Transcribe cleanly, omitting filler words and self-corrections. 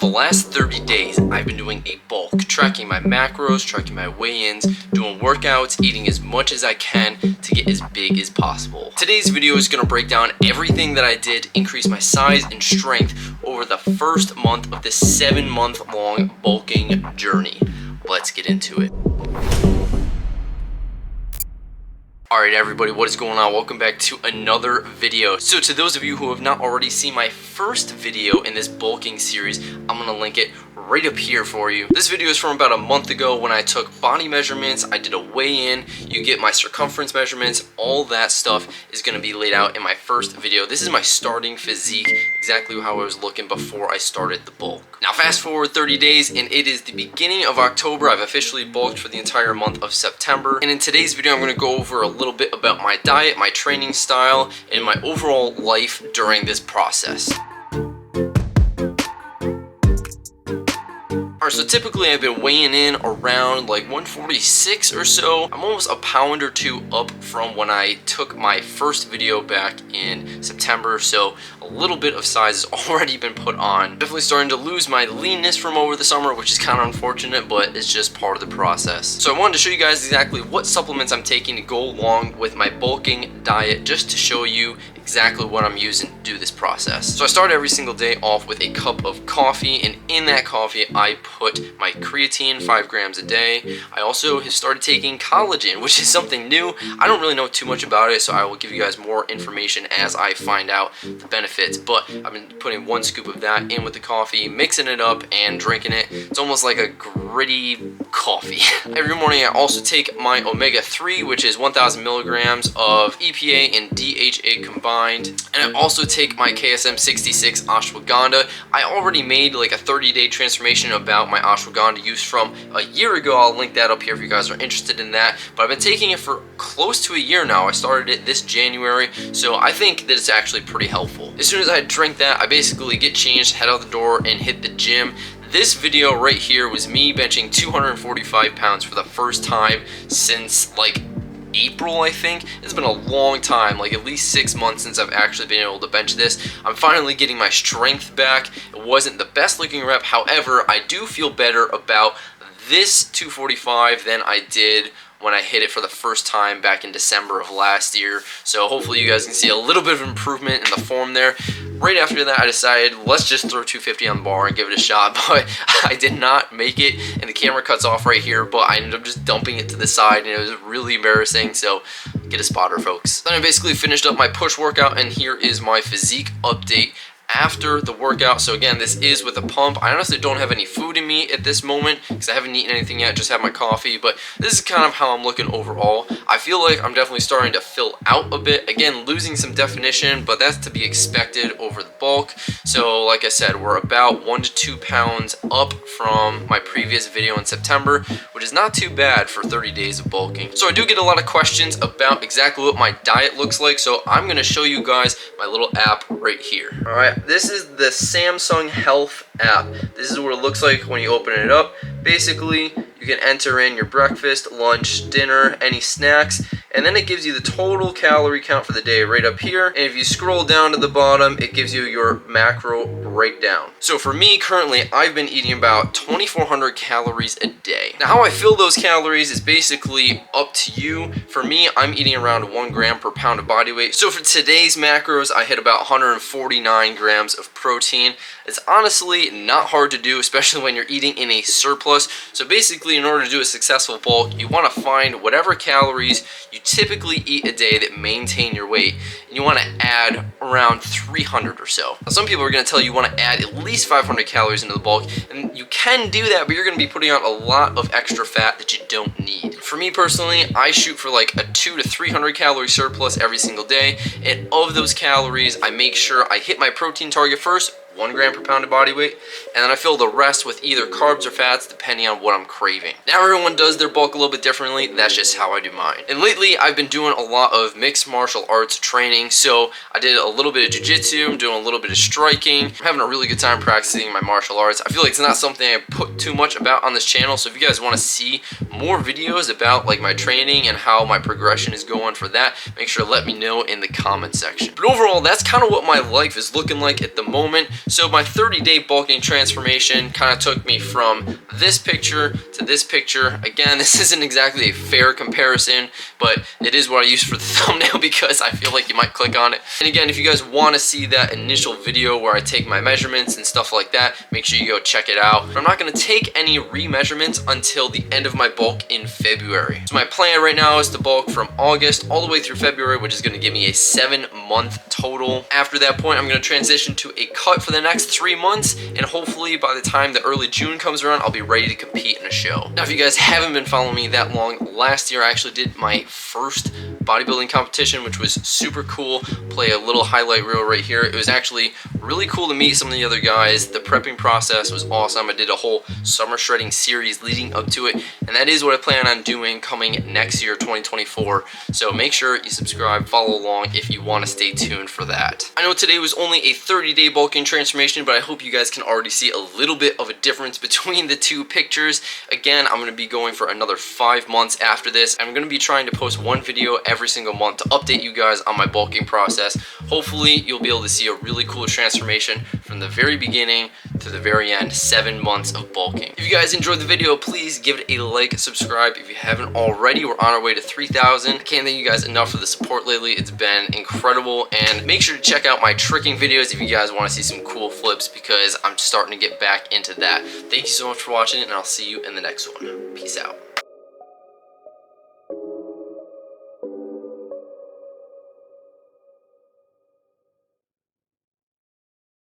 the last 30 days, I've been doing a bulk, tracking my macros, tracking my weigh-ins, doing workouts, eating as much as I can to get as big as possible. Today's video is going to break down everything that I did to increase my size and strength over the first month of this 7-month-long bulking journey. Let's get into it. Alright everybody, what is going on? Welcome back to another video. So to those of you who have not already seen my first video in this bulking series, I'm going to link it right up here for you. This video is from about a month ago when I took body measurements, I did a weigh-in, you get my circumference measurements, all that stuff is going to be laid out in my first video. This is my starting physique, exactly how I was looking before I started the bulk. Now fast forward 30 days and it is the beginning of October. I've officially bulked for the entire month of September, and in today's video I'm going to go over a little bit about my diet, my training style, and my overall life during this process. So typically I've been weighing in around like 146 or so. I'm almost a pound or two up from when I took my first video back in September, so a little bit of size has already been put on. Definitely starting to lose my leanness from over the summer, which is kind of unfortunate, but it's just part of the process. So I wanted to show you guys exactly what supplements I'm taking to go along with my bulking diet, just to show you exactly what I'm using to do this process. So I start every single day off with a cup of coffee, and in that coffee I put my creatine, 5 grams a day. I also have started taking collagen, which is something new. I don't really know too much about it, so I will give you guys more information as I find out the benefits, but I've been putting 1 scoop of that in with the coffee, mixing it up and drinking it. It's almost like a gritty coffee. Every morning I also take my omega-3, which is 1,000 milligrams of EPA and DHA combined. And I also take my KSM 66 ashwagandha. I already made like a 30-day transformation about my ashwagandha use from a year ago. I'll link that up here if you guys are interested in that. But I've been taking it for close to a year now. I started it this January, so I think that it's actually pretty helpful. As soon as I drink that, I basically get changed, head out the door, and hit the gym. This video right here was me benching 245 pounds for the first time since like April, I think. It's been a long time, like at least 6 months since I've actually been able to bench this. I'm finally getting my strength back. It wasn't the best looking rep, however, I do feel better about this 245 than I did when I hit it for the first time back in December of last year. So hopefully you guys can see a little bit of improvement in the form there. Right after that, I decided let's just throw 250 on the bar and give it a shot, but I did not make it, and the camera cuts off right here, but I ended up just dumping it to the side, and it was really embarrassing, so get a spotter, folks. Then I basically finished up my push workout, and here is my physique update after the workout. So again, this is with a pump. I honestly don't have any food in me at this moment because I haven't eaten anything yet, just have my coffee, but this is kind of how I'm looking overall. I feel like I'm definitely starting to fill out a bit. Again, losing some definition, but that's to be expected over the bulk. So like I said, we're about 1 to 2 pounds up from my previous video in September, which is not too bad for 30 days of bulking. So I do get a lot of questions about exactly what my diet looks like, so I'm going to show you guys my little app right here. All right. This is the Samsung Health app. This is what it looks like when you open it up. Basically, you can enter in your breakfast, lunch, dinner, any snacks, and then it gives you the total calorie count for the day right up here. And if you scroll down to the bottom, it gives you your macro breakdown. So for me, currently, I've been eating about 2,400 calories a day. Now, how I fill those calories is basically up to you. For me, I'm eating around 1 gram per pound of body weight. So for today's macros, I hit about 149 grams of protein. It's honestly not hard to do, especially when you're eating in a surplus. So basically, in order to do a successful bulk, you want to find whatever calories you typically eat a day that maintain your weight, and you want to add around 300 or so. Now, some people are going to tell you want to add at least 500 calories into the bulk, and you can do that, but you're going to be putting on a lot of extra fat that you don't need. For me personally, I shoot for like a 200 to 300 calorie surplus every single day, and of those calories, I make sure I hit my protein target first, 1 gram per pound of body weight, and then I fill the rest with either carbs or fats depending on what I'm craving. Now everyone does their bulk a little bit differently, that's just how I do mine. And lately I've been doing a lot of mixed martial arts training, so I did a little bit of jiu-jitsu, I'm doing a little bit of striking, I'm having a really good time practicing my martial arts. I feel like it's not something I put too much about on this channel, so if you guys want to see more videos about like my training and how my progression is going for that, make sure to let me know in the comment section. But overall, that's kind of what my life is looking like at the moment. So my 30-day bulking transformation kind of took me from this picture to this picture. Again, this isn't exactly a fair comparison, but it is what I use for the thumbnail because I feel like you might click on it. And again, if you guys want to see that initial video where I take my measurements and stuff like that, make sure you go check it out. But I'm not going to take any re-measurements until the end of my bulk in February. So my plan right now is to bulk from August all the way through February, which is going to give me a 7-month total. After that point, I'm going to transition to a cut for the next 3 months, and hopefully by the time the early June comes around, I'll be ready to compete in a show. Now, if you guys haven't been following me that long, last year I actually did my first bodybuilding competition, which was super cool. Play a little highlight reel right here. It was actually really cool to meet some of the other guys. The prepping process was awesome. I did a whole summer shredding series leading up to it, and that is what I plan on doing coming next year, 2024. So make sure you subscribe, follow along if you want to stay tuned for that. I know today was only a 30-day bulking transformation, but I hope you guys can already see a little bit of a difference between the two pictures. Again, I'm going to be going for another 5 months after this. I'm going to be trying to post one video every single month to update you guys on my bulking process. Hopefully, you'll be able to see a really cool transformation from the very beginning to the very end. 7 months of bulking. If you guys enjoyed the video, please give it a like, subscribe if you haven't already. We're on our way to 3,000. I can't thank you guys enough for the support lately. It's been incredible, and make sure to check out my tricking videos if you guys want to see some cool flips, because I'm starting to get back into that. Thank you so much for watching, and I'll see you in the next one. Peace out.